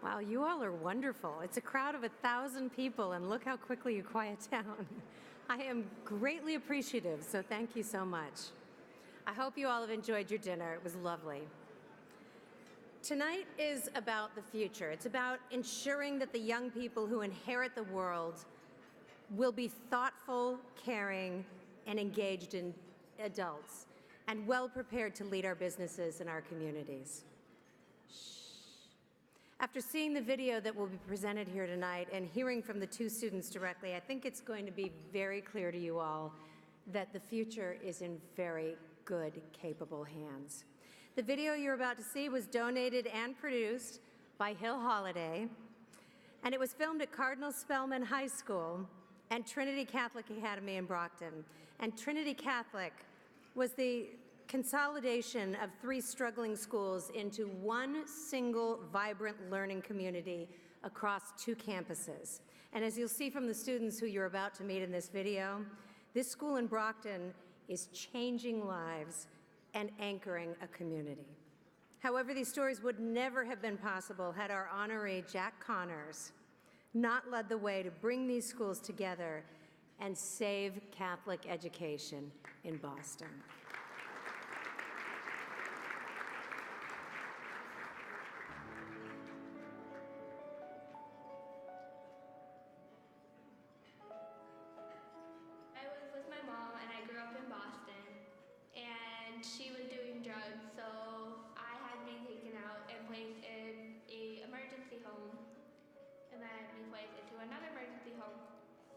Wow, you all are wonderful. It's a crowd of 1,000 people, and look how quickly you quiet down. I am greatly appreciative, so thank you so much. I hope you all have enjoyed your dinner. It was lovely. Tonight is about the future. It's about ensuring that the young people who inherit the world will be thoughtful, caring, and engaged in adults, and well prepared to lead our businesses and our communities. After seeing the video that will be presented here tonight and hearing from the two students directly, I think it's going to be very clear to you all that the future is in very good, capable hands. The video you're about to see was donated and produced by Hill Holiday, and it was filmed at Cardinal Spellman High School and Trinity Catholic Academy in Brockton. And Trinity Catholic was the consolidation of 3 struggling schools into one single vibrant learning community across 2 campuses. And as you'll see from the students who you're about to meet in this video, this school in Brockton is changing lives and anchoring a community. However, these stories would never have been possible had our honoree, Jack Connors, not led the way to bring these schools together and save Catholic education in Boston. I was with my mom and I grew up in Boston, and she was doing drugs, so I had to be taken out and placed in an emergency home, and then we placed into another emergency home,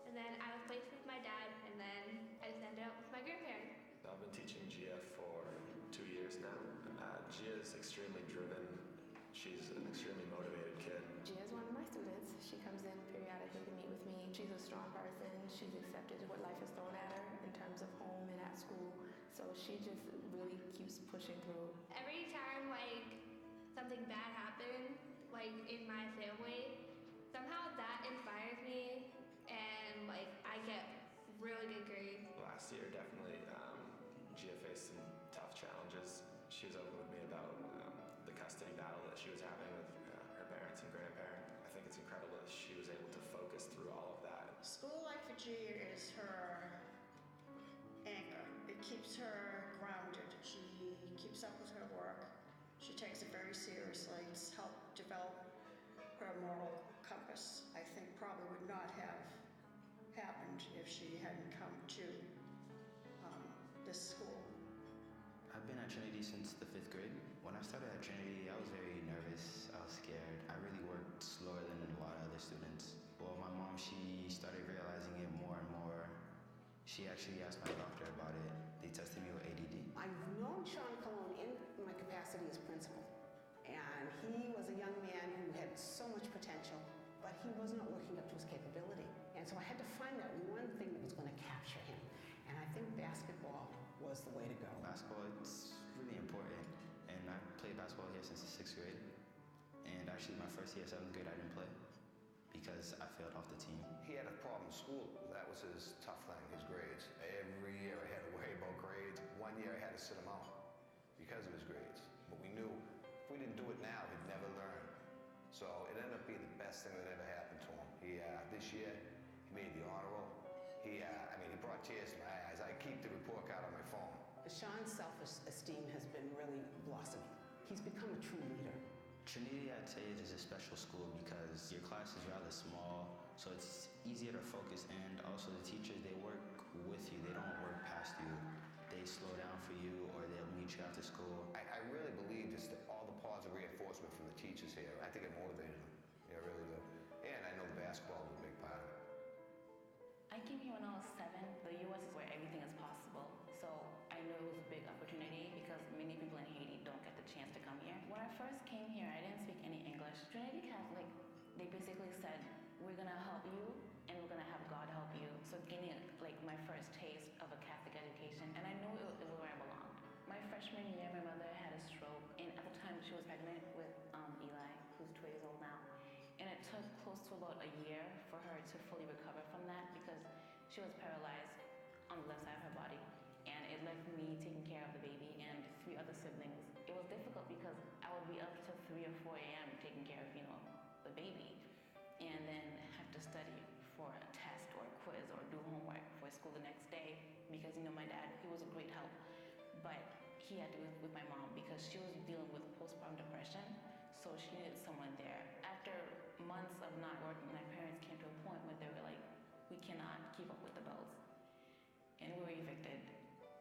and then I was placed with my dad, and then I just ended up with my grandparents. I've been teaching Gia for 2 years now. Gia is extremely driven. She's an extremely motivated kid. Gia is one of my students. She comes in periodically to meet with me. She's a strong person. She's accepted what life has thrown at her in terms of home and at school. So she just really keeps pushing through. Every time something bad happened, in my family, somehow that inspires me, and I get really good grades. Last year, definitely, Gia faced some tough challenges. She was open with me about the custody battle that she was having with her parents and grandparents. I think it's incredible that she was able to focus through all of that. School life for Gia is her anchor. It keeps her grounded. She keeps up with her work. She takes it very seriously. It's helped develop her moral compass. I think probably would not have happened if she hadn't come to this school. I've been at Trinity since the 5th grade. When I started at Trinity, I was very nervous. I was scared. I really worked slower than a lot of other students. Well, my mom, she started realizing it more and more. She actually asked my doctor about it. They tested me with ADD. I've known Sean Colon in my capacity as principal. And he was a young man who had so much potential, but he was not working up to his capability. And so I had to find that one thing that was going to capture him. And I think basketball was the way to go. Basketball, it's really important. And I played basketball here since the 6th grade. And actually my first year, 7th grade, I didn't play because I failed off the team. He had a problem in school. That was his tough thing, his grades. Every year I had to worry about grades. One year I had to sit him out because of his grades. But we knew if we didn't do it now, he'd never learn. So it ended up being the best thing that ever happened to him. This year, he made the honor roll. He brought tears to my eyes. I keep the report card on my phone. Sean's self-esteem has been really blossoming. He's become a true leader. Trinity, I'd say, is a special school because your class is rather small, so it's easier to focus, and also the teachers, they work with you. They don't work past you. They slow down for you, or they'll meet you after school. I really believe just that all the positive reinforcement from the teachers here, I think it motivated them. Yeah, I really do. And I know the basketball was a big part of it. I came here when I was 7. The U.S. is where everything is possible. So I knew it was a big opportunity because many people in Haiti don't get the chance to come here. When I first came here, I didn't speak any English. Trinity Catholic, they basically said, we're gonna help you and we're gonna have God help you. So getting my first taste of a Catholic education, and I knew it was where I belonged. My freshman year, my mother had a stroke, and at the time she was pregnant with Eli, who's 2 years old now. And it took close to about a year for her to fully recover from that because she was paralyzed on the left side of her body. And it left me taking care of the baby and 3 other siblings. It was difficult because I would be up till 3 or 4 a.m. taking care of, baby, and then have to study for a test or a quiz or do homework for school the next day because, my dad, he was a great help, but he had to be with my mom because she was dealing with postpartum depression, so she needed someone there. After months of not working, my parents came to a point where they were like, we cannot keep up with the bills. And we were evicted.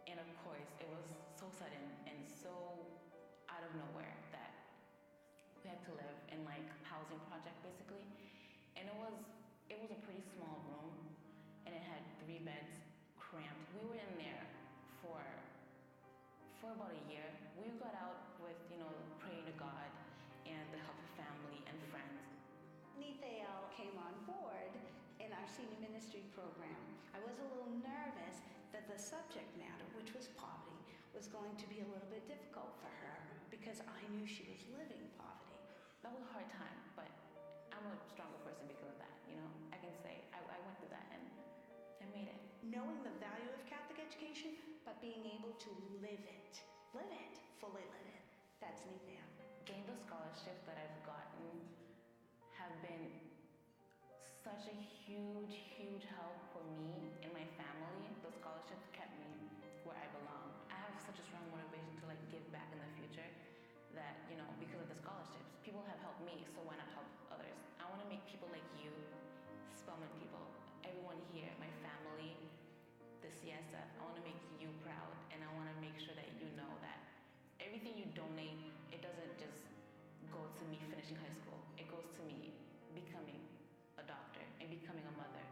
And of course, it was so sudden and so out of nowhere that we had to live in like housing project basically. And it was a pretty small room and it had 3 beds cramped. We were in there for about a year. We got out with, praying to God and the help of family and friends. Nithael came on board in our senior ministry program. I was a little nervous that the subject matter, which was poverty, was going to be a little bit difficult for her because I knew she was living poverty. That was a hard time, but I'm a stronger person because of that, I can say I went through that and I made it. Knowing the value of Catholic education, but being able to live it, fully live it, that's Nithael. Getting the scholarships that I've gotten have been such a huge help for me and my family. The scholarships kept me where I belong. I have such a strong motivation to give back in the future that, because of the scholarships, people have helped me, so why not help others? I want to make people like you, Spelman people, everyone here, my family, the CSF, I want to make you proud, and I want to make sure that you know that everything you donate, it doesn't just go to me finishing high school. It goes to me becoming a doctor and becoming a mother.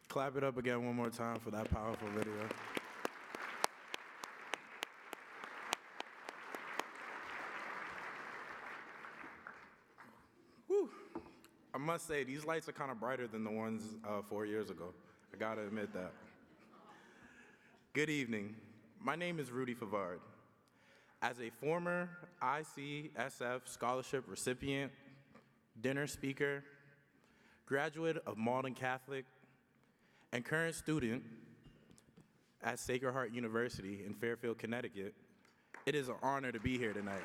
Clap it up again one more time for that powerful video. Whew. I must say, these lights are kind of brighter than the ones 4 years ago. I gotta admit that. Good evening. My name is Rudy Favard. As a former ICSF scholarship recipient, dinner speaker, graduate of Malden Catholic, and current student at Sacred Heart University in Fairfield, Connecticut, it is an honor to be here tonight.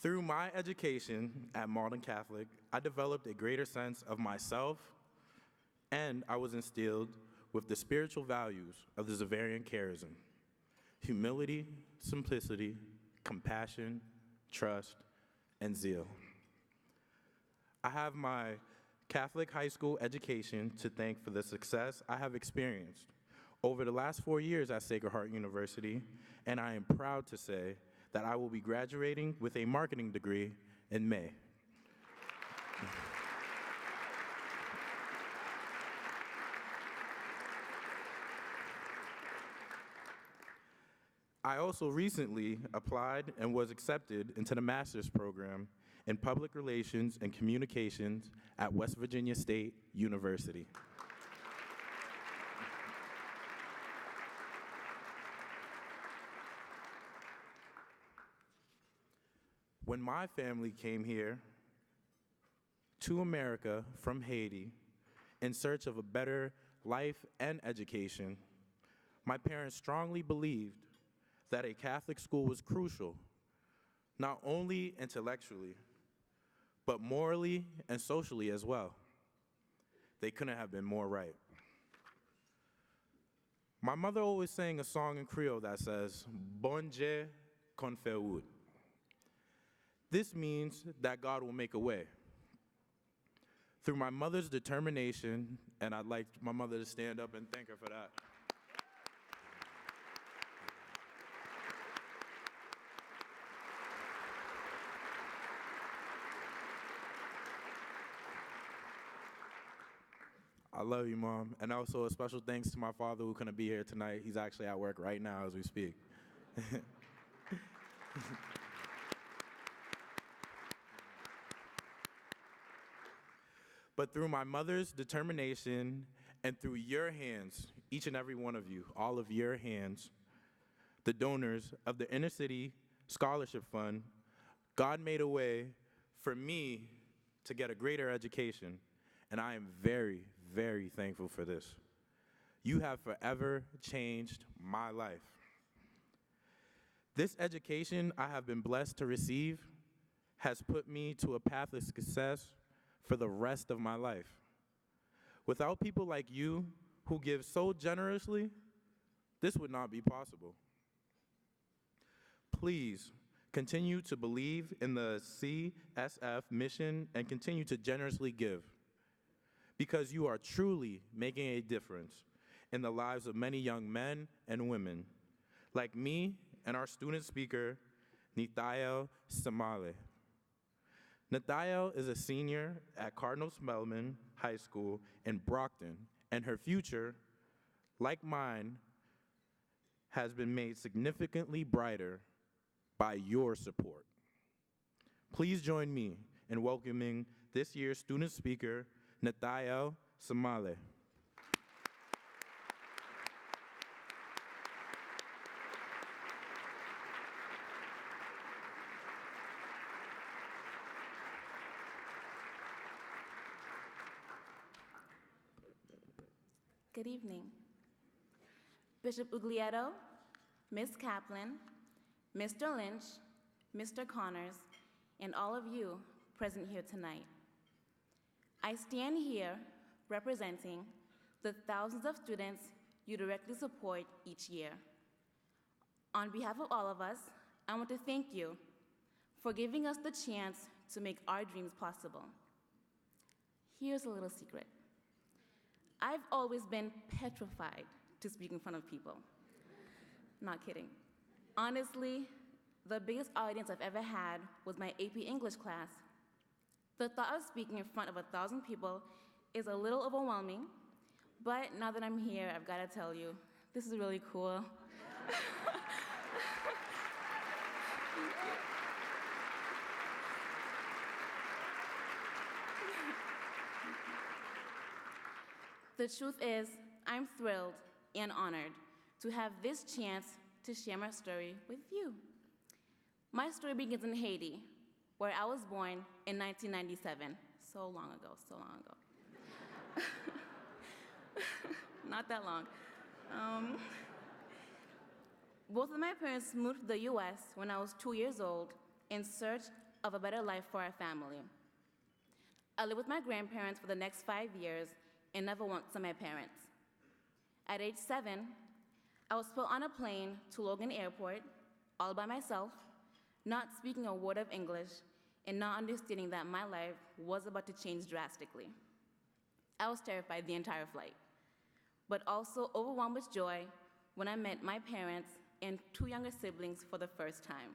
Through my education at Malden Catholic, I developed a greater sense of myself, and I was instilled with the spiritual values of the Xaverian charism: humility, simplicity, compassion, trust, and zeal. I have my Catholic high school education to thank for the success I have experienced over the last 4 years at Sacred Heart University, and I am proud to say that I will be graduating with a marketing degree in May. I also recently applied and was accepted into the master's program in public relations and communications at West Virginia State University. When my family came here to America from Haiti in search of a better life and education, my parents strongly believed that a Catholic school was crucial, not only intellectually, but morally and socially as well. They couldn't have been more right. My mother always sang a song in Creole that says, "Bon Dieu qu'on fait route." This means that God will make a way. Through my mother's determination, and I'd like my mother to stand up and thank her for that. I love you, Mom. And also a special thanks to my father who couldn't be here tonight. He's actually at work right now as we speak. But through my mother's determination and through your hands, each and every one of you, all of your hands, the donors of the Inner City Scholarship Fund, God made a way for me to get a greater education, and I am very, very thankful for this. You have forever changed my life. This education I have been blessed to receive has put me to a path of success for the rest of my life. Without people like you who give so generously, this would not be possible. Please continue to believe in the CSF mission and continue to generously give, because you are truly making a difference in the lives of many young men and women, like me and our student speaker, Nithael Samale. Nithael is a senior at Cardinal Spellman High School in Brockton, and her future, like mine, has been made significantly brighter by your support. Please join me in welcoming this year's student speaker, Nithael Samale. Good evening. Bishop Uglieto, Ms. Kaplan, Mr. Lynch, Mr. Connors, and all of you present here tonight. I stand here representing the thousands of students you directly support each year. On behalf of all of us, I want to thank you for giving us the chance to make our dreams possible. Here's a little secret. I've always been petrified to speak in front of people. Not kidding. Honestly, the biggest audience I've ever had was my AP English class. The thought of speaking in front of 1,000 people is a little overwhelming, but now that I'm here, I've got to tell you, this is really cool. The truth is, I'm thrilled and honored to have this chance to share my story with you. My story begins in Haiti, where I was born in 1997. So long ago, so long ago. Not that long. Both of my parents moved to the US when I was 2 years old in search of a better life for our family. I lived with my grandparents for the next 5 years and never once saw my parents. At age 7, I was put on a plane to Logan Airport, all by myself, not speaking a word of English, and not understanding that my life was about to change drastically. I was terrified the entire flight, but also overwhelmed with joy when I met my parents and 2 younger siblings for the first time.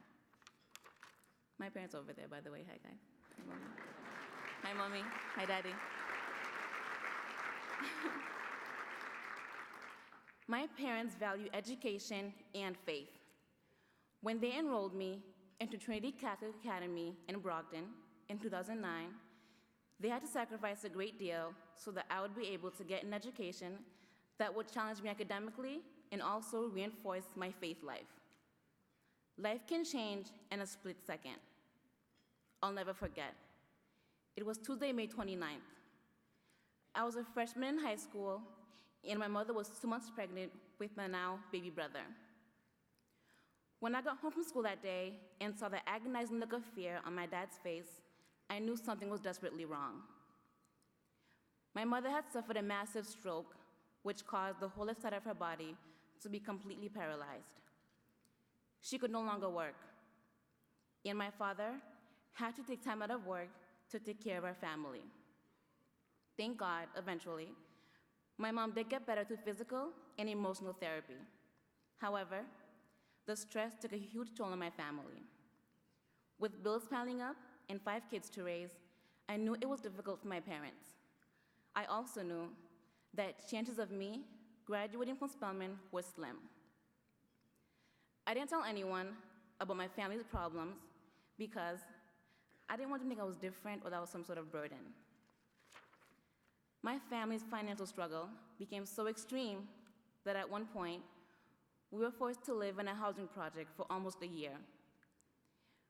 My parents over there, by the way. Hi, guys. Hi, Mommy. Hi, Mommy. Hi, Daddy. My parents value education and faith. When they enrolled me into Trinity Catholic Academy in Brockton in 2009, they had to sacrifice a great deal so that I would be able to get an education that would challenge me academically and also reinforce my faith life. Life can change in a split second. I'll never forget. It was Tuesday, May 29th. I was a freshman in high school, and my mother was 2 months pregnant with my now baby brother. When I got home from school that day and saw the agonizing look of fear on my dad's face, I knew something was desperately wrong. My mother had suffered a massive stroke, which caused the whole left side of her body to be completely paralyzed. She could no longer work, and my father had to take time out of work to take care of our family. Thank God, eventually, my mom did get better through physical and emotional therapy. However, the stress took a huge toll on my family. With bills piling up and 5 kids to raise, I knew it was difficult for my parents. I also knew that chances of me graduating from Spelman were slim. I didn't tell anyone about my family's problems because I didn't want them to think I was different or that was some sort of burden. My family's financial struggle became so extreme that at one point, we were forced to live in a housing project for almost a year.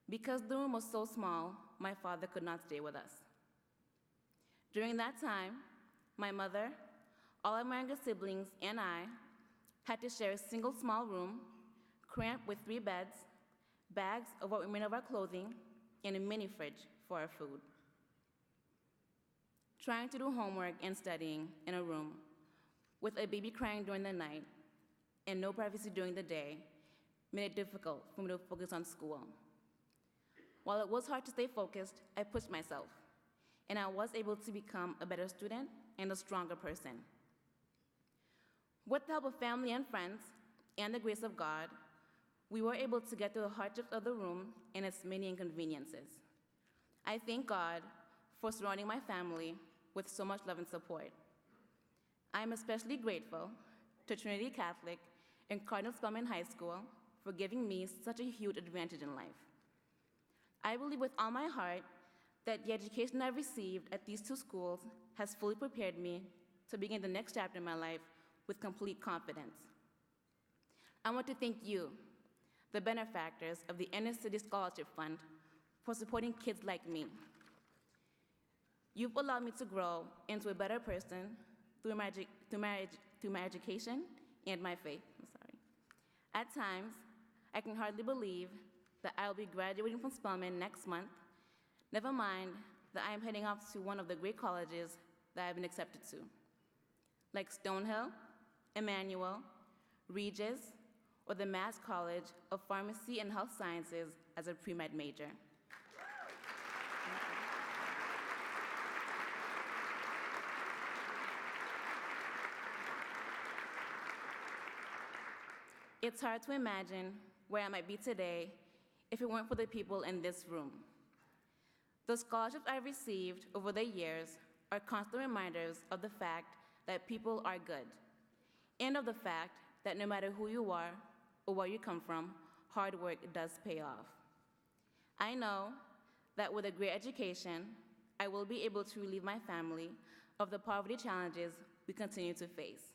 Because the room was so small, my father could not stay with us. During that time, my mother, all of my younger siblings, and I had to share a single small room, cramped with 3 beds, bags of what remained of our clothing, and a mini fridge for our food. Trying to do homework and studying in a room with a baby crying during the night and no privacy during the day made it difficult for me to focus on school. While it was hard to stay focused, I pushed myself, and I was able to become a better student and a stronger person. With the help of family and friends and the grace of God, we were able to get through the hardships of the room and its many inconveniences. I thank God for surrounding my family with so much love and support. I am especially grateful to Trinity Catholic and Cardinal Spellman High School for giving me such a huge advantage in life. I believe with all my heart that the education I've received at these 2 schools has fully prepared me to begin the next chapter in my life with complete confidence. I want to thank you, the benefactors of the Inner City Scholarship Fund, for supporting kids like me. You've allowed me to grow into a better person through my education and my faith. At times, I can hardly believe that I will be graduating from Spelman next month, never mind that I am heading off to one of the great colleges that I've been accepted to, like Stonehill, Emmanuel, Regis, or the Mass College of Pharmacy and Health Sciences as a pre-med major. It's hard to imagine where I might be today if it weren't for the people in this room. The scholarships I've received over the years are constant reminders of the fact that people are good, and of the fact that no matter who you are or where you come from, hard work does pay off. I know that with a great education, I will be able to relieve my family of the poverty challenges we continue to face.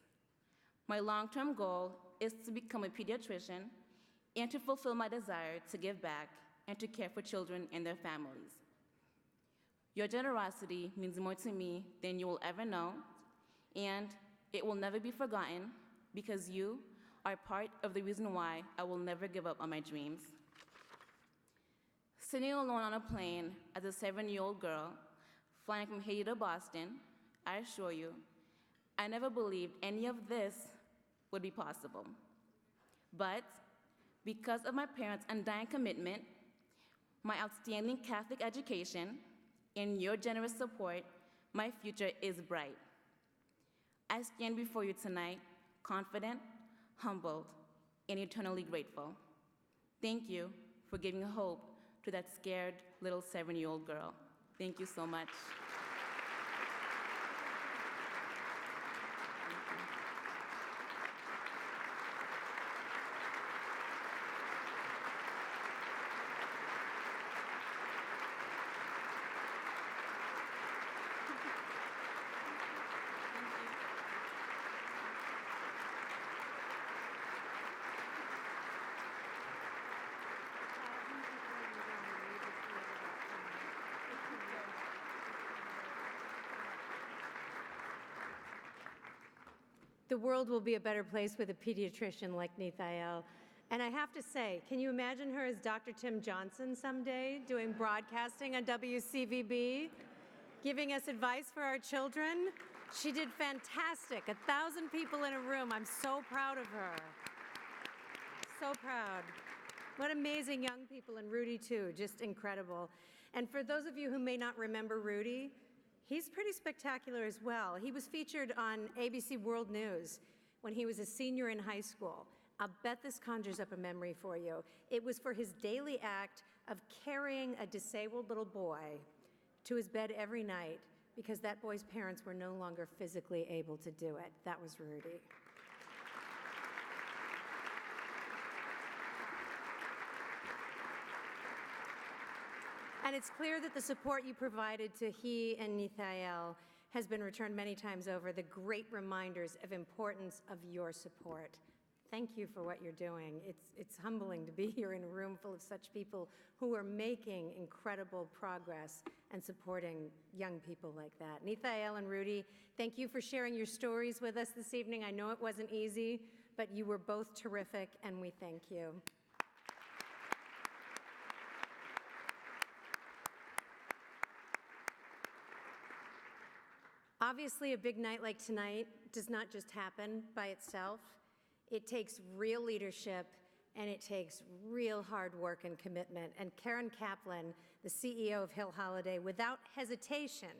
My long-term goal is to become a pediatrician and to fulfill my desire to give back and to care for children and their families. Your generosity means more to me than you will ever know, and it will never be forgotten because you are part of the reason why I will never give up on my dreams. Sitting alone on a plane as a 7-year-old girl, flying from Haiti to Boston, I assure you, I never believed any of this would be possible. But because of my parents' undying commitment, my outstanding Catholic education, and your generous support, my future is bright. I stand before you tonight, confident, humbled, and eternally grateful. Thank you for giving hope to that scared little 7-year-old girl. Thank you so much. The world will be a better place with a pediatrician like Nithael. And I have to say, can you imagine her as Dr. Tim Johnson someday, doing broadcasting on WCVB, giving us advice for our children? She did fantastic. 1,000 people in a room. I'm so proud of her. So proud. What amazing young people, and Rudy too, just incredible. And for those of you who may not remember Rudy, he's pretty spectacular as well. He was featured on ABC World News when he was a senior in high school. I'll bet this conjures up a memory for you. It was for his daily act of carrying a disabled little boy to his bed every night because that boy's parents were no longer physically able to do it. That was Rudy. And it's clear that the support you provided to he and Nithael has been returned many times over, the great reminders of importance of your support. thank you for what you're doing. It's humbling to be here in a room full of such people who are making incredible progress and supporting young people like that. Nithael and Rudy, thank you for sharing your stories with us this evening. I know it wasn't easy, but you were both terrific, and we thank you. Obviously, a big night like tonight does not just happen by itself. It takes real leadership, and it takes real hard work and commitment. And Karen Kaplan, the CEO of Hill Holiday, without hesitation,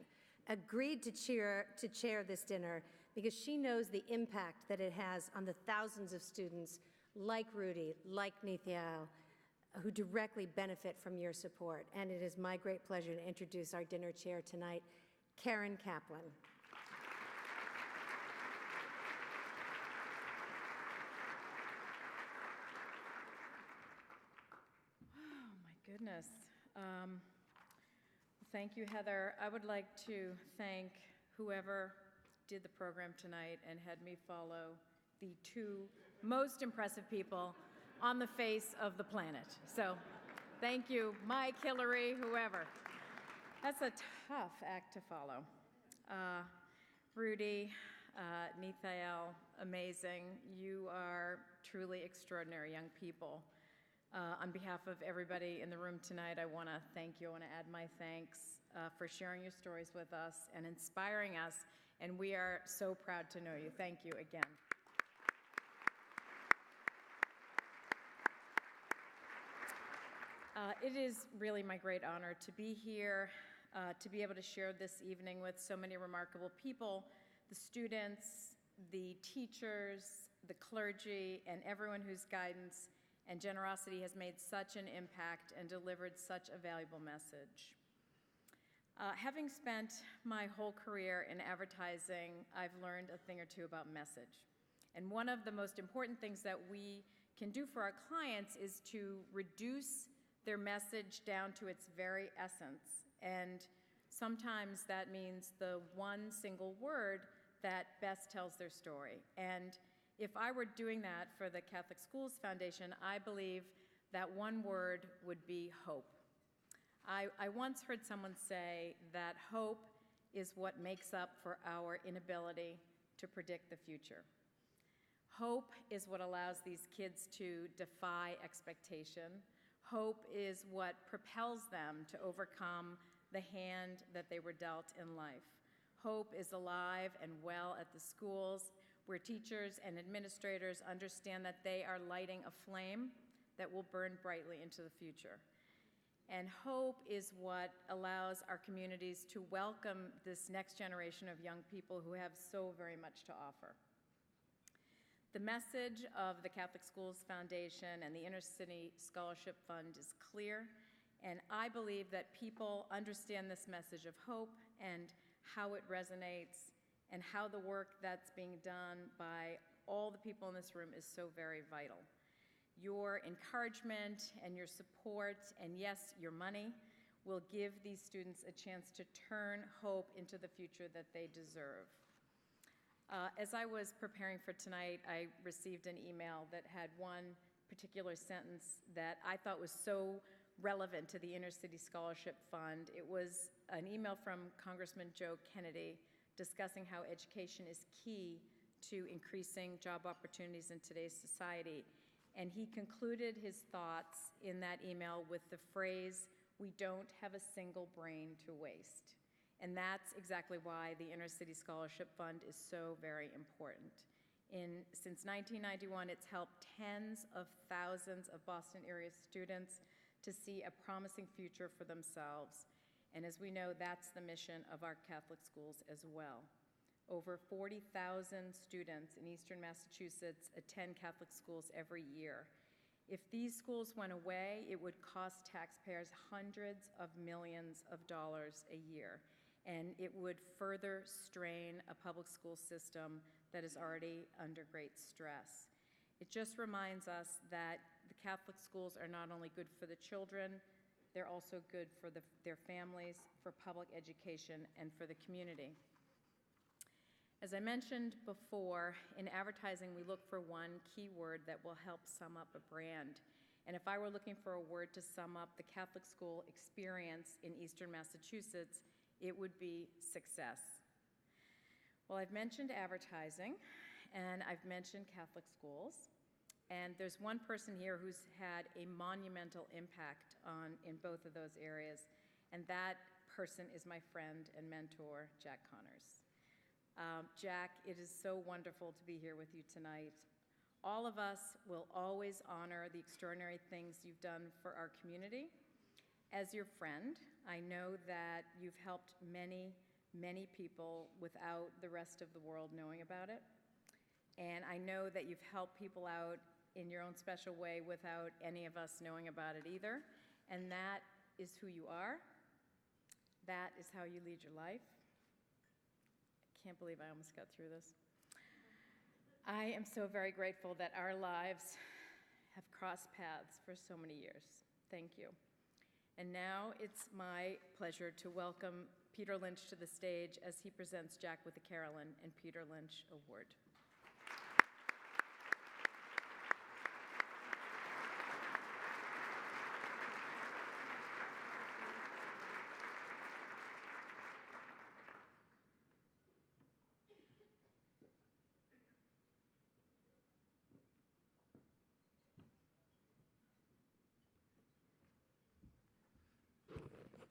agreed to chair this dinner because she knows the impact that it has on the thousands of students like Rudy, like Nithael, who directly benefit from your support. And it is my great pleasure to introduce our dinner chair tonight, Karen Kaplan. Oh, my goodness. Thank you, Heather. I would like to thank whoever did the program tonight and had me follow the two most impressive people on the face of the planet. So thank you, Mike, Hillary, whoever. That's a tough act to follow. Rudy, Nithael, amazing. You are truly extraordinary young people. On behalf of everybody in the room tonight, I want to thank you. I want to add my thanks for sharing your stories with us and inspiring us, and we are so proud to know you. Thank you again. It is really my great honor to be here, to be able to share this evening with so many remarkable people, the students, the teachers, the clergy, and everyone whose guidance and generosity has made such an impact and delivered such a valuable message. Having spent my whole career in advertising, I've learned a thing or two about message. And one of the most important things that we can do for our clients is to reduce their message down to its very essence. And sometimes that means the one single word that best tells their story. And if I were doing that for the Catholic Schools Foundation, I believe that one word would be hope. I once heard someone say that hope is what makes up for our inability to predict the future. Hope is what allows these kids to defy expectation. Hope is what propels them to overcome the hand that they were dealt in life. Hope is alive and well at the schools, where teachers and administrators understand that they are lighting a flame that will burn brightly into the future. And hope is what allows our communities to welcome this next generation of young people who have so very much to offer. The message of the Catholic Schools Foundation and the Inner-City Scholarship Fund is clear, and I believe that people understand this message of hope and how it resonates and how the work that's being done by all the people in this room is so very vital. Your encouragement and your support, and yes, your money, will give these students a chance to turn hope into the future that they deserve. As I was preparing for tonight, I received an email that had one particular sentence that I thought was so relevant to the Inner City Scholarship Fund. It was an email from Congressman Joe Kennedy discussing how education is key to increasing job opportunities in today's society. And he concluded his thoughts in that email with the phrase, "We don't have a single brain to waste." And that's exactly why the Inner City Scholarship Fund is so very important. Since 1991, it's helped tens of thousands of Boston area students to see a promising future for themselves. And as we know, that's the mission of our Catholic schools as well. Over 40,000 students in Eastern Massachusetts attend Catholic schools every year. If these schools went away, it would cost taxpayers hundreds of millions of dollars a year, and it would further strain a public school system that is already under great stress. It just reminds us that the Catholic schools are not only good for the children, they're also good for their families, for public education, and for the community. As I mentioned before, in advertising, we look for one keyword that will help sum up a brand. And if I were looking for a word to sum up the Catholic school experience in Eastern Massachusetts, it would be success. Well, I've mentioned advertising, and I've mentioned Catholic schools, and there's one person here who's had a monumental impact in both of those areas, and that person is my friend and mentor, Jack Connors. Jack, it is so wonderful to be here with you tonight. All of us will always honor the extraordinary things you've done for our community. As your friend, I know that you've helped many, many people without the rest of the world knowing about it. And I know that you've helped people out in your own special way without any of us knowing about it either. And that is who you are. That is how you lead your life. I can't believe I almost got through this. I am so very grateful that our lives have crossed paths for so many years. Thank you. And now it's my pleasure to welcome Peter Lynch to the stage as he presents Jack with the Carolyn and Peter Lynch Award.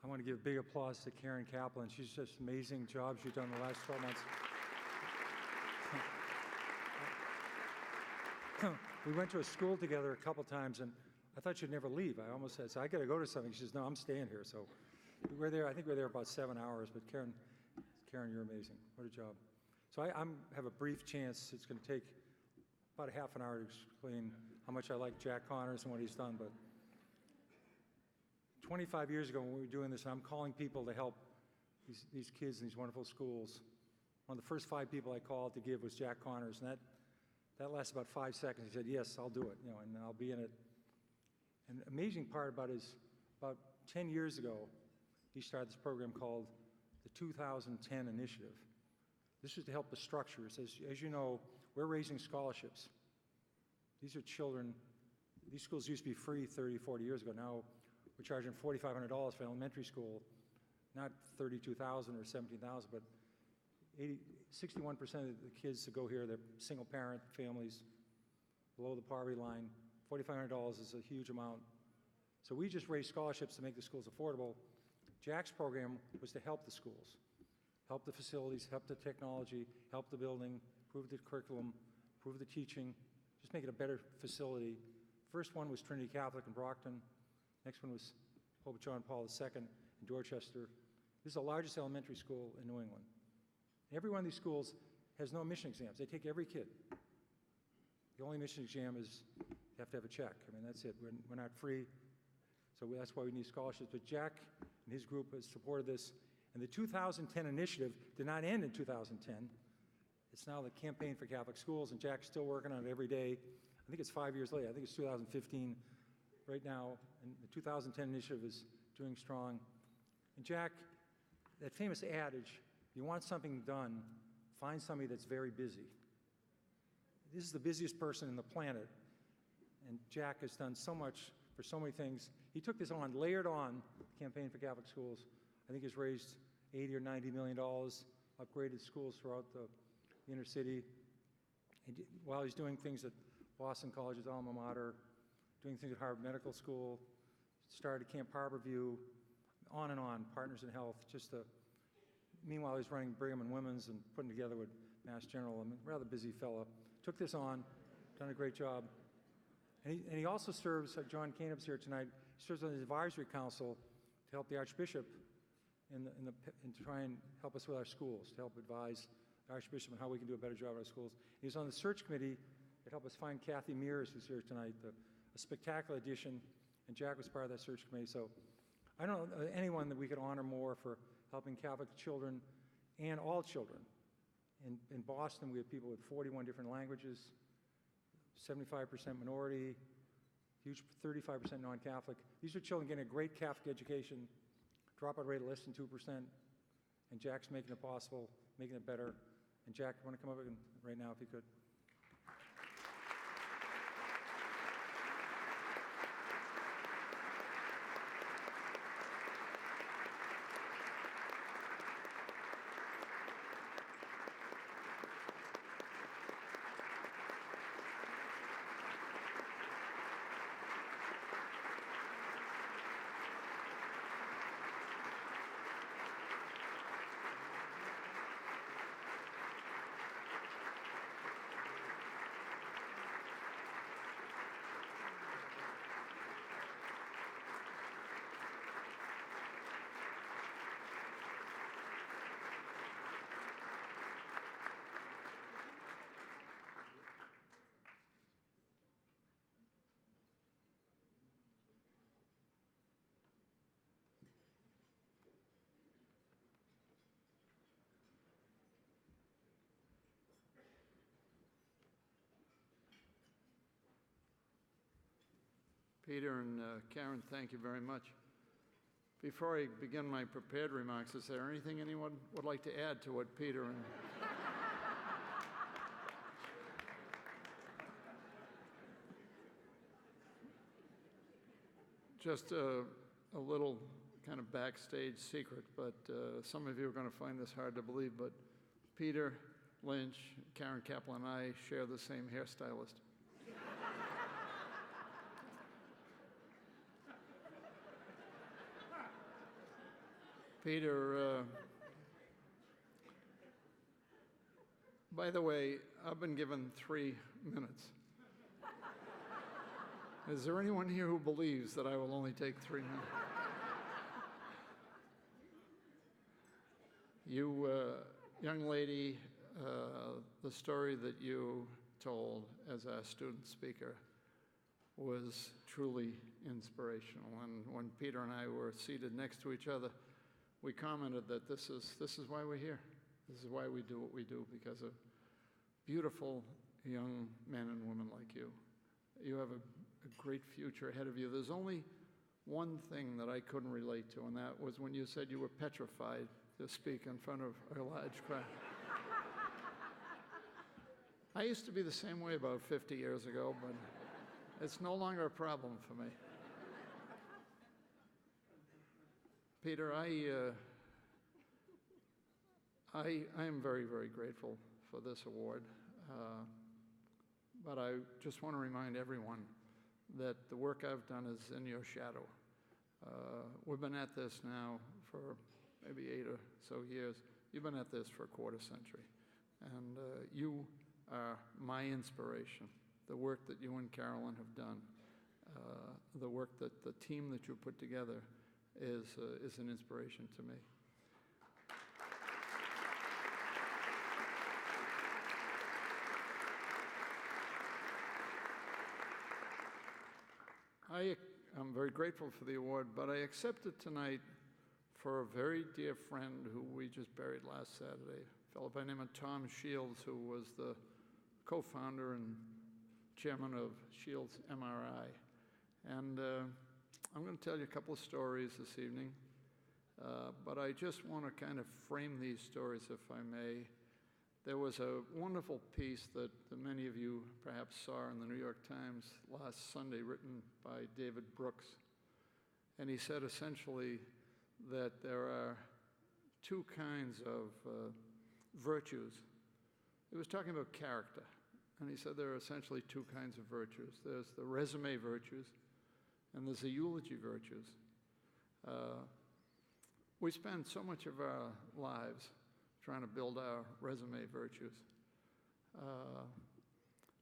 I want to give a big applause to Karen Kaplan. She's just amazing job she's done the last 12 months. We went to a school together a couple times, and I thought she'd never leave. I almost said, so I got to go to something. She says, no, I'm staying here. So we're there. I think we're there about 7 hours. But Karen, you're amazing. What a job. So I have a brief chance. It's going to take about a half an hour to explain how much I like Jack Connors and what he's done. But 25 years ago when we were doing this, I'm calling people to help these kids in these wonderful schools. One of the first 5 people I called to give was Jack Connors, and that lasted about 5 seconds. He said, yes, I'll do it, and I'll be in it. And the amazing part about it is about 10 years ago, he started this program called the 2010 Initiative. This is to help the structures. As you know, we're raising scholarships. These are children. These schools used to be free 30, 40 years ago. Now we're charging $4,500 for elementary school, not $32,000 or $17,000, but 61% of the kids that go here, they're single-parent families below the poverty line. $4,500 is a huge amount. So we just raised scholarships to make the schools affordable. Jack's program was to help the schools, help the facilities, help the technology, help the building, improve the curriculum, improve the teaching, just make it a better facility. First one was Trinity Catholic in Brockton. Next one was Pope John Paul II in Dorchester. This is the largest elementary school in New England. Every one of these schools has no admission exams. They take every kid. The only admission exam is you have to have a check. I mean, that's it. We're not free, so that's why we need scholarships. But Jack and his group has supported this. And the 2010 initiative did not end in 2010. It's now the Campaign for Catholic Schools, and Jack's still working on it every day. I think it's 5 years later. I think it's 2015 right now, and the 2010 initiative is doing strong. And Jack, that famous adage, you want something done, find somebody that's very busy. This is the busiest person in the planet, and Jack has done so much for so many things. He took this on, layered on the Campaign for Catholic Schools. I think he's raised $80 or $90 million, upgraded schools throughout the inner city. While he's doing things at Boston College's alma mater, doing things at Harvard Medical School, started Camp Harborview, on and on, Partners in Health. Meanwhile, he's running Brigham and Women's and putting together with Mass General. A rather busy fellow. Took this on, done a great job. And he also serves, John Canup's here tonight, he serves on the advisory council to help the Archbishop in try and help us with our schools, to help advise the Archbishop on how we can do a better job at our schools. He's on the search committee to help us find Kathy Mears, who's here tonight, a spectacular addition, and Jack was part of that search committee. So I don't know anyone that we could honor more for helping Catholic children and all children. In Boston, we have people with 41 different languages, 75% minority, huge 35% non-Catholic. These are children getting a great Catholic education, dropout rate of less than 2%, and Jack's making it possible, making it better. And Jack, you want to come up right now if you could? Peter and Karen, thank you very much. Before I begin my prepared remarks, is there anything anyone would like to add to what Peter and... Just a little kind of backstage secret, but some of you are going to find this hard to believe, but Peter Lynch, Karen Kaplan, and I share the same hairstylist. Peter, by the way, I've been given 3 minutes. Is there anyone here who believes that I will only take 3 minutes? You, young lady, the story that you told as our student speaker was truly inspirational. And when Peter and I were seated next to each other, we commented that this is why we're here. This is why we do what we do, because of beautiful young men and women like you. You have a great future ahead of you. There's only one thing that I couldn't relate to, and that was when you said you were petrified to speak in front of a large crowd. I used to be the same way about 50 years ago, but it's no longer a problem for me. Peter, I am very, very grateful for this award, but I just want to remind everyone that the work I've done is in your shadow. We've been at this now for maybe 8 or so years. You've been at this for a quarter century, and you are my inspiration. The work that you and Carolyn have done, the work that the team that you put together is an inspiration to me. I'm very grateful for the award, but I accept it tonight for a very dear friend who we just buried last Saturday, a fellow by the name of Tom Shields, who was the co-founder and chairman of Shields MRI. And I'm going to tell you a couple of stories this evening, but I just want to kind of frame these stories, if I may. There was a wonderful piece that many of you perhaps saw in the New York Times last Sunday, written by David Brooks. And he said essentially that there are 2 kinds of virtues. He was talking about character, and he said there are essentially 2 kinds of virtues. There's the resume virtues, and there's the eulogy virtues. We spend so much of our lives trying to build our resume virtues.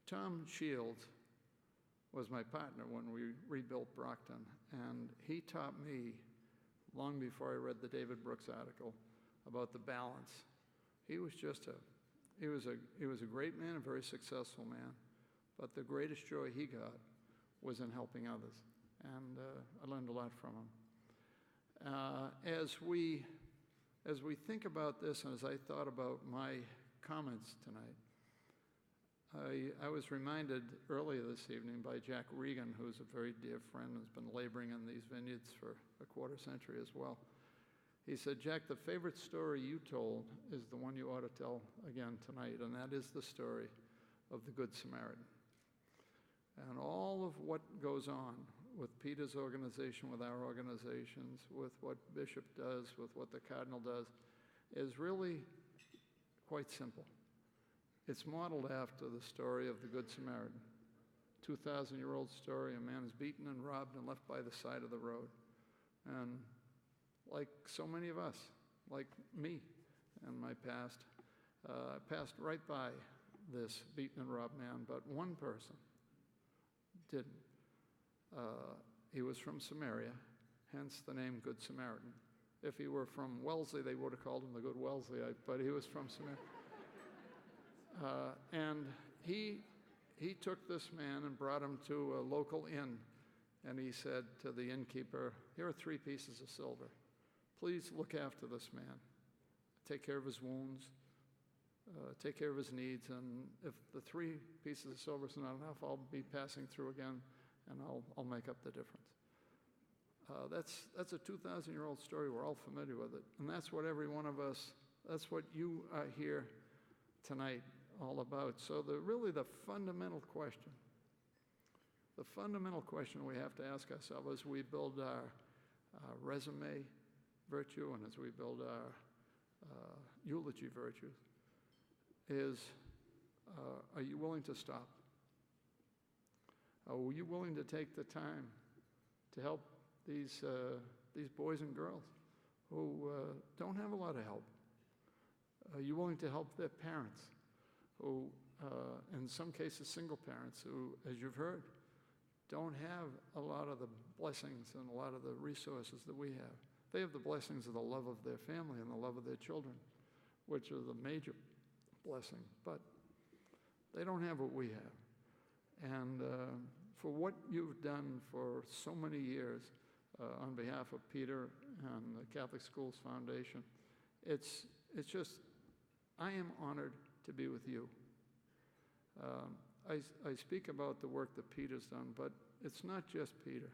Tom Shields was my partner when we rebuilt Brockton, and he taught me, long before I read the David Brooks article, about the balance. He was a great man, a very successful man, but the greatest joy he got was in helping others, and I learned a lot from him. As we think about this, and as I thought about my comments tonight, I was reminded earlier this evening by Jack Regan, who's a very dear friend, has been laboring in these vineyards for a quarter century as well. He said, Jack, the favorite story you told is the one you ought to tell again tonight, and that is the story of the Good Samaritan. And all of what goes on with Peter's organization, with our organizations, with what Bishop does, with what the Cardinal does, is really quite simple. It's modeled after the story of the Good Samaritan. 2,000-year-old story, a man is beaten and robbed and left by the side of the road. And like so many of us, like me in my past, I passed right by this beaten and robbed man, but one person didn't. He was from Samaria, hence the name Good Samaritan. If he were from Wellesley, they would have called him the Good Wellesleyite, but he was from Samaria. And he took this man and brought him to a local inn, and he said to the innkeeper, here are 3 pieces of silver. Please look after this man. Take care of his wounds, take care of his needs, and if the 3 pieces of silver is not enough, I'll be passing through again, and I'll make up the difference. That's a 2,000-year-old story. We're all familiar with it, and that's what every one of us, that's what you are here tonight all about. So really the fundamental question we have to ask ourselves as we build our resume virtue and as we build our eulogy virtues is, are you willing to stop? Are you willing to take the time to help these boys and girls who don't have a lot of help? Are you willing to help their parents who, in some cases, single parents who, as you've heard, don't have a lot of the blessings and a lot of the resources that we have? They have the blessings of the love of their family and the love of their children, which are the major blessing, but they don't have what we have. And for what you've done for so many years on behalf of Peter and the Catholic Schools Foundation, it's just, I am honored to be with you. I speak about the work that Peter's done, but it's not just Peter.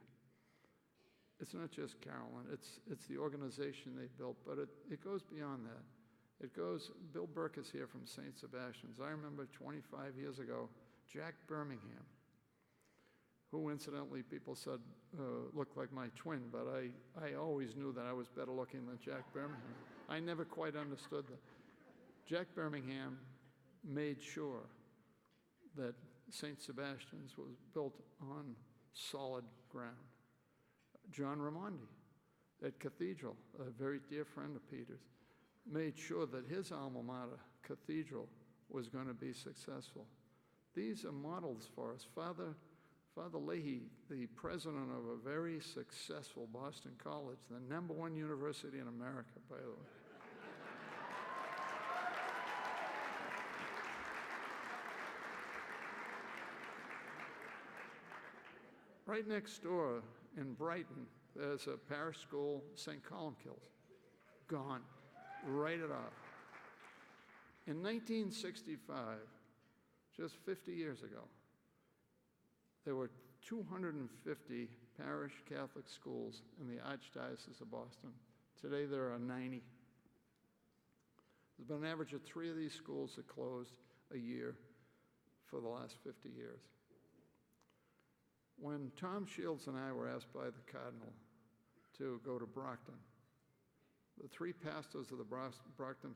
It's not just Carolyn. It's the organization they built, but it goes beyond that. It goes, Bill Burke is here from St. Sebastian's. I remember 25 years ago, Jack Birmingham, who incidentally people said looked like my twin, but I always knew that I was better looking than Jack Birmingham. I never quite understood that. Jack Birmingham made sure that St. Sebastian's was built on solid ground. John Raimondi at Cathedral, a very dear friend of Peter's, made sure that his alma mater, Cathedral, was going to be successful. These are models for us. Father Leahy, the president of a very successful Boston college, the #1 university in America, by the way. Right next door in Brighton, there's a parish school, St. Columkills. Gone. Write it off. In 1965, just 50 years ago, there were 250 parish Catholic schools in the Archdiocese of Boston. Today there are 90. There's been an average of 3 of these schools that closed a year for the last 50 years. When Tom Shields and I were asked by the Cardinal to go to Brockton, the 3 pastors of the Brockton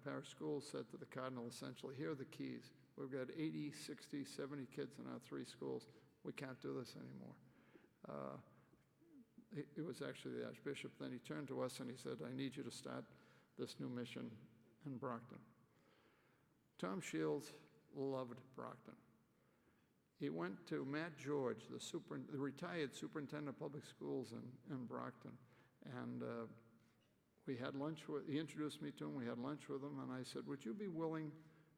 Parish Schools said to the Cardinal essentially, here are the keys. We've got 80, 60, 70 kids in our 3 schools. We can't do this anymore. It was actually the Archbishop. Then he turned to us and he said, I need you to start this new mission in Brockton. Tom Shields loved Brockton. He went to Matt George, the retired superintendent of public schools in Brockton, and we had lunch he introduced me to him, we had lunch with him, and I said, would you be willing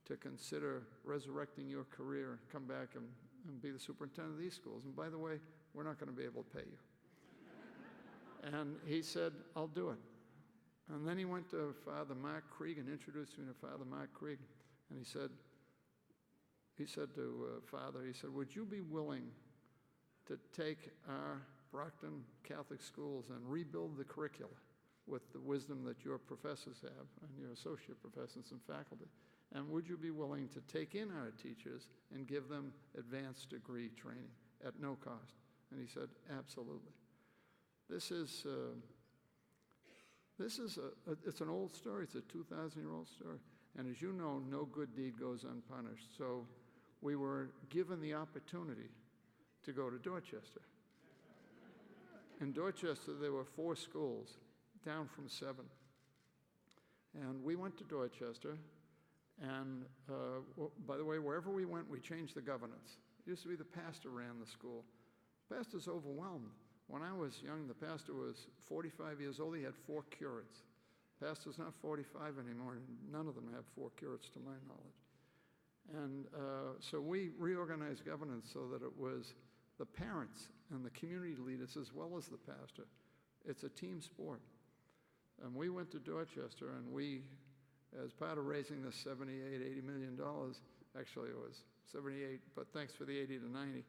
to consider resurrecting your career and come back and be the superintendent of these schools? And by the way, we're not going to be able to pay you. And he said, I'll do it. And then he went to Father Mark Krieg and introduced me to Father Mark Krieg, and he said to Father, he said, would you be willing to take our Brockton Catholic schools and rebuild the curricula? with the wisdom that your professors have and your associate professors and faculty? And would you be willing to take in our teachers and give them advanced degree training at no cost? And he said, absolutely. This is it's an old story. It's a 2,000-year-old story. And as you know, no good deed goes unpunished. So we were given the opportunity to go to Dorchester. In Dorchester, there were 4 schools, down from 7. And we went to Dorchester, and by the way, wherever we went, we changed the governance. It used to be the pastor ran the school. The pastor's overwhelmed. When I was young, the pastor was 45 years old. He had 4 curates. The pastor's not 45 anymore, and none of them have 4 curates to my knowledge. And so we reorganized governance so that it was the parents and the community leaders as well as the pastor. It's a team sport. And we went to Dorchester, and we, as part of raising this $78, $80 million, actually it was 78, but thanks for the 80 to 90.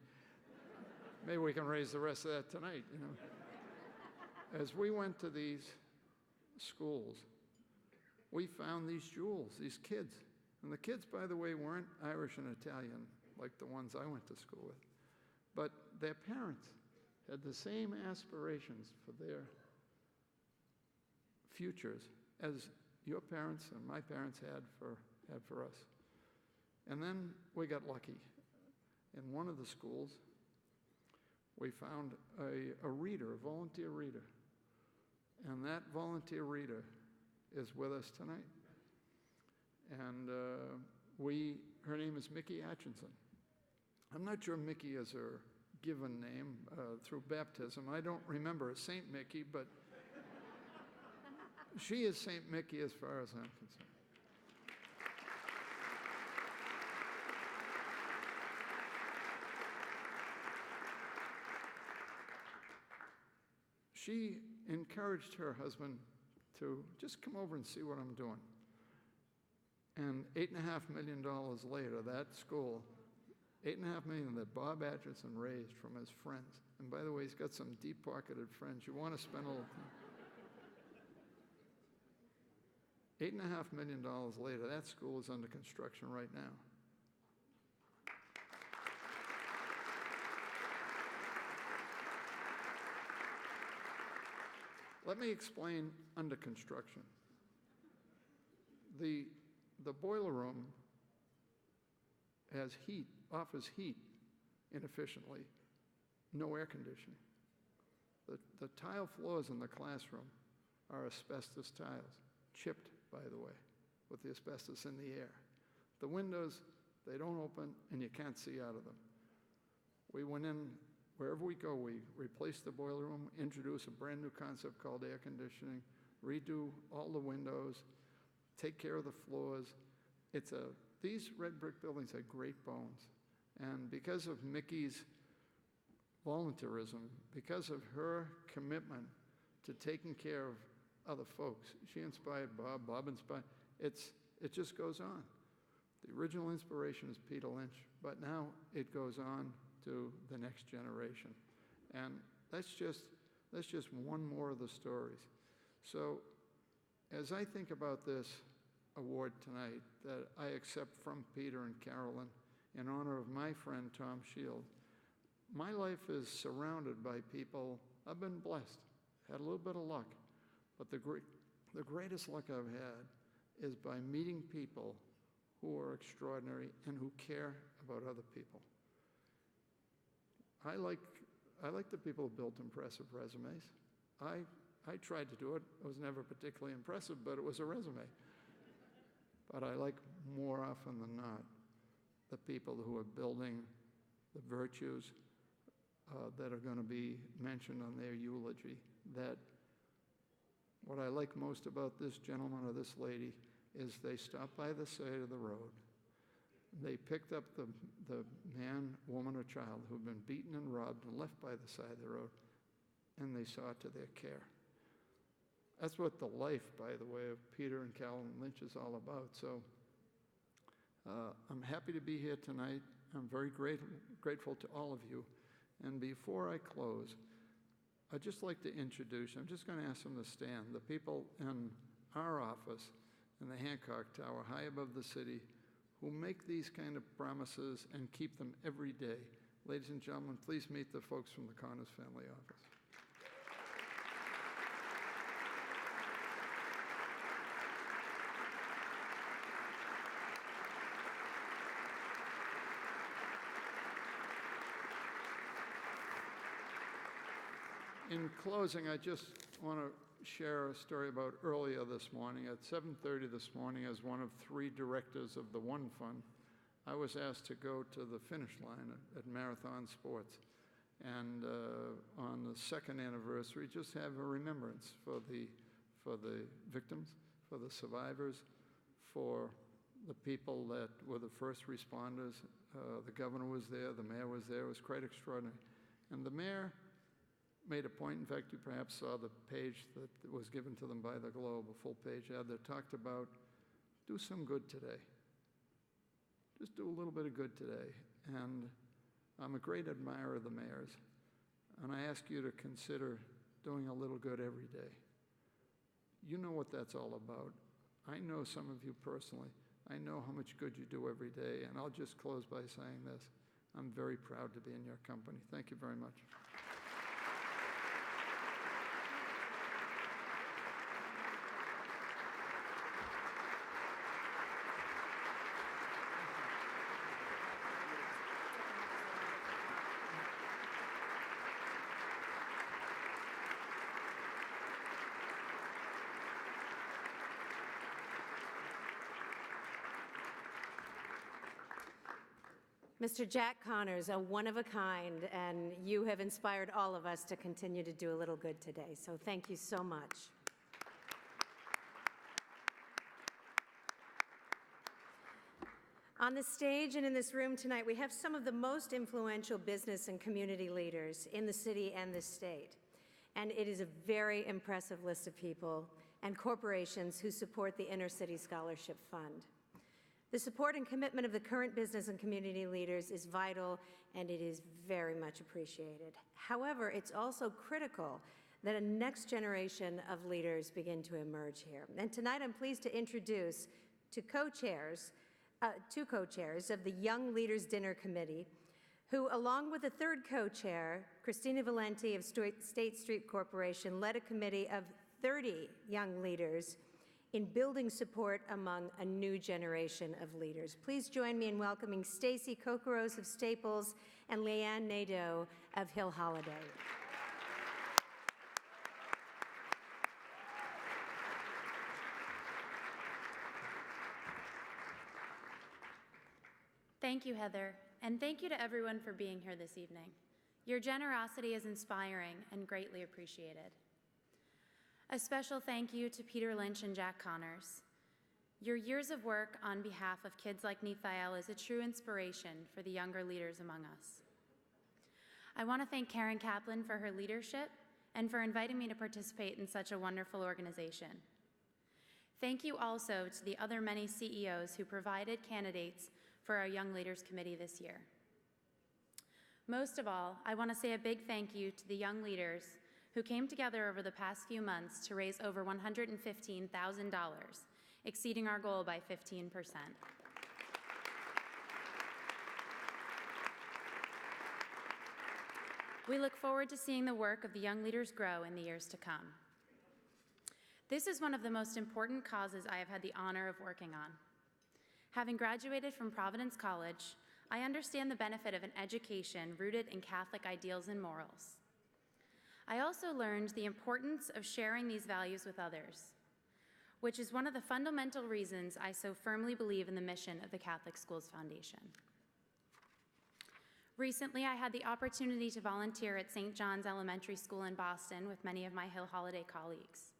Maybe we can raise the rest of that tonight, you know. As we went to these schools, we found these jewels, these kids. And the kids, by the way, weren't Irish and Italian like the ones I went to school with. But their parents had the same aspirations for their futures as your parents and my parents had for us. And then we got lucky. In one of the schools, we found a reader, a volunteer reader. And that volunteer reader is with us tonight. And her name is Mickey Atchison. I'm not sure Mickey is her given name through baptism. I don't remember Saint Mickey, but she is Saint Mickey as far as I'm concerned. She encouraged her husband to just come over and see what I'm doing. And $8.5 million later, that school, $8.5 million that Bob Atchison raised from his friends. And by the way, he's got some deep-pocketed friends. You want to spend a little time. $8.5 million later, that school is under construction right now. Let me explain under construction. The boiler room has heat, offers heat inefficiently, no air conditioning. The tile floors in the classroom are asbestos tiles, chipped, by the way, with the asbestos in the air. The windows, they don't open, and you can't see out of them. We went in, wherever we go, we replace the boiler room, introduce a brand new concept called air conditioning, redo all the windows, take care of the floors. These red brick buildings had great bones. And because of Mickey's volunteerism, because of her commitment to taking care of other folks, she inspired Bob, Bob inspired, it just goes on. The original inspiration is Peter Lynch, but now it goes on to the next generation. And that's just one more of the stories. So as I think about this award tonight that I accept from Peter and Carolyn in honor of my friend Tom Shield, my life is surrounded by people. I've been blessed, had a little bit of luck, but the greatest luck I've had is by meeting people who are extraordinary and who care about other people. I like the people who built impressive resumes. I tried to do it. It was never particularly impressive, but it was a resume. But I like more often than not the people who are building the virtues that are going to be mentioned on their eulogy. That what I like most about this gentleman or this lady is they stopped by the side of the road. They picked up the man, woman, or child who'd been beaten and robbed and left by the side of the road, and they saw to their care. That's what the life, by the way, of Peter and Carolyn Lynch is all about. So I'm happy to be here tonight. I'm very grateful to all of you. And before I close, I'd just like to introduce, I'm just going to ask them to stand, the people in our office in the Hancock Tower, high above the city, who make these kind of promises and keep them every day. Ladies and gentlemen, please meet the folks from the Connors family office. In closing, I just want to share a story about earlier this morning. At 7:30 this morning, as one of 3 directors of the One Fund, I was asked to go to the finish line at Marathon Sports. And on the 2nd anniversary, just have a remembrance for the victims, for the survivors, for the people that were the first responders. The governor was there, the mayor was there. It was quite extraordinary. And the mayor made a point, in fact, you perhaps saw the page that was given to them by the Globe, a full-page ad that talked about, do some good today. Just do a little bit of good today. And I'm a great admirer of the mayor's, and I ask you to consider doing a little good every day. You know what that's all about. I know some of you personally. I know how much good you do every day, and I'll just close by saying this. I'm very proud to be in your company. Thank you very much. Mr. Jack Connors, a one-of-a-kind, and you have inspired all of us to continue to do a little good today, so thank you so much. On the stage and in this room tonight, we have some of the most influential business and community leaders in the city and the state, and it is a very impressive list of people and corporations who support the Inner City Scholarship Fund. The support and commitment of the current business and community leaders is vital, and it is very much appreciated. However, it's also critical that a next generation of leaders begin to emerge here. And tonight I'm pleased to introduce two co-chairs of the Young Leaders Dinner Committee, who, along with the third co-chair, Christina Valenti of State Street Corporation, led a committee of 30 young leaders in building support among a new generation of leaders. Please join me in welcoming Stacy Kokoros of Staples and Leanne Nadeau of Hill Holiday. Thank you, Heather, and thank you to everyone for being here this evening. Your generosity is inspiring and greatly appreciated. A special thank you to Peter Lynch and Jack Connors. Your years of work on behalf of kids like Nethiel is a true inspiration for the younger leaders among us. I want to thank Karen Kaplan for her leadership and for inviting me to participate in such a wonderful organization. Thank you also to the other many CEOs who provided candidates for our Young Leaders Committee this year. Most of all, I want to say a big thank you to the young leaders who came together over the past few months to raise over $115,000, exceeding our goal by 15%. We look forward to seeing the work of the young leaders grow in the years to come. This is one of the most important causes I have had the honor of working on. Having graduated from Providence College, I understand the benefit of an education rooted in Catholic ideals and morals. I also learned the importance of sharing these values with others, which is one of the fundamental reasons I so firmly believe in the mission of the Catholic Schools Foundation. Recently, I had the opportunity to volunteer at St. John's Elementary School in Boston with many of my Hill Holiday colleagues.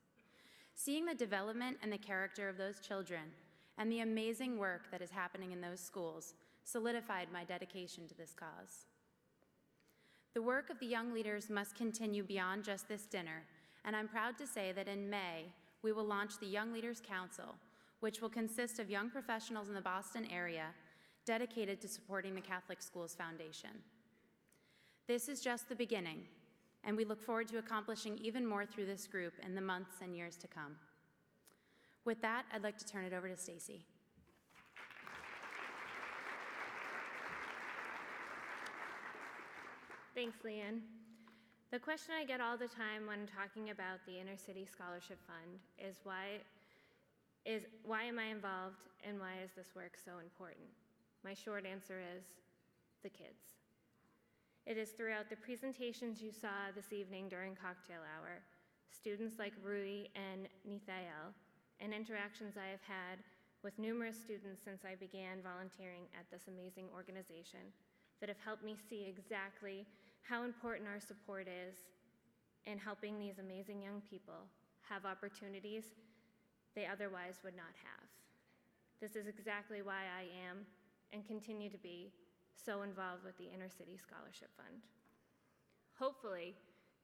Seeing the development and the character of those children and the amazing work that is happening in those schools solidified my dedication to this cause. The work of the young leaders must continue beyond just this dinner, and I'm proud to say that in May, we will launch the Young Leaders Council, which will consist of young professionals in the Boston area dedicated to supporting the Catholic Schools Foundation. This is just the beginning. and we look forward to accomplishing even more through this group in the months and years to come. With that, I'd like to turn it over to Stacy. Thanks, Leanne. The question I get all the time when talking about the Inner City Scholarship Fund is why am I involved and why is this work so important? My short answer is the kids. It is throughout the presentations you saw this evening during cocktail hour, students like Rui and Nithael, and interactions I have had with numerous students since I began volunteering at this amazing organization that have helped me see exactly how important our support is in helping these amazing young people have opportunities they otherwise would not have. This is exactly why I am and continue to be so involved with the Inner City Scholarship Fund. Hopefully,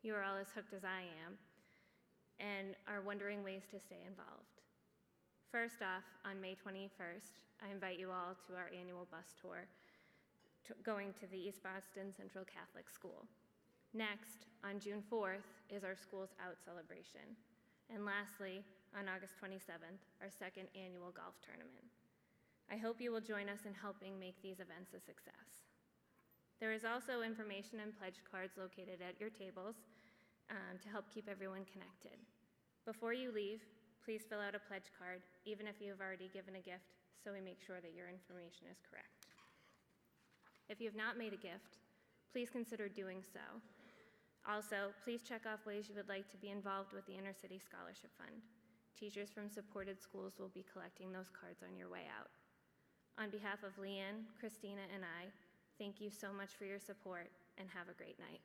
you are all as hooked as I am and are wondering ways to stay involved. First off, on May 21st, I invite you all to our annual bus tour going to the East Boston Central Catholic School. Next, on June 4th, is our Schools Out celebration. And lastly, on August 27th, our second annual golf tournament. I hope you will join us in helping make these events a success. There is also information and pledge cards located at your tables to help keep everyone connected. Before you leave, please fill out a pledge card, even if you have already given a gift, so we make sure that your information is correct. If you have not made a gift, please consider doing so. Also, please check off ways you would like to be involved with the Inner City Scholarship Fund. Teachers from supported schools will be collecting those cards on your way out. On behalf of Leanne, Christina, and I, thank you so much for your support, and have a great night.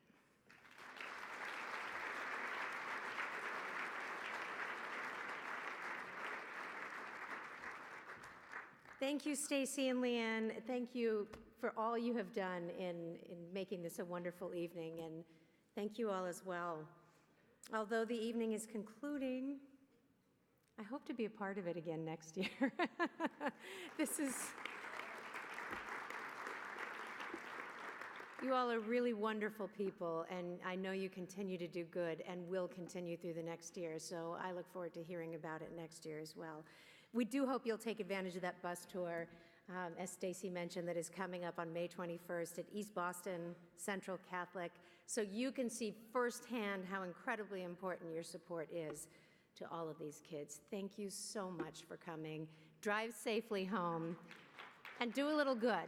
Thank you, Stacy and Leanne. Thank you for all you have done in making this a wonderful evening, and thank you all as well. Although the evening is concluding, I hope to be a part of it again next year. You all are really wonderful people, and I know you continue to do good and will continue through the next year, so I look forward to hearing about it next year as well. We do hope you'll take advantage of that bus tour, as Stacy mentioned, that is coming up on May 21st at East Boston Central Catholic, so you can see firsthand how incredibly important your support is to all of these kids. Thank you so much for coming. Drive safely home, and do a little good.